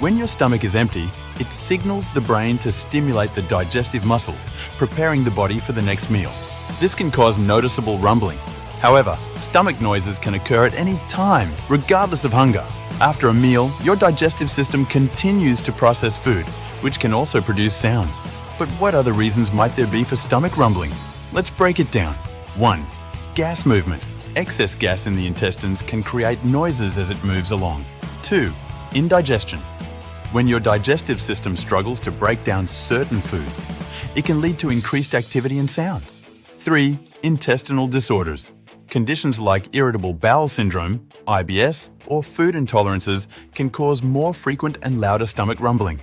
When your stomach is empty, it signals the brain to stimulate the digestive muscles, preparing the body for the next meal. This can cause noticeable rumbling. However, stomach noises can occur at any time, regardless of hunger. After a meal, your digestive system continues to process food, which can also produce sounds. But what other reasons might there be for stomach rumbling? Let's break it down. 1. Gas movement. Excess gas in the intestines can create noises as it moves along. 2. Indigestion. When your digestive system struggles to break down certain foods, it can lead to increased activity and sounds. 3. Intestinal disorders. Conditions like irritable bowel syndrome, IBS, or food intolerances can cause more frequent and louder stomach rumbling.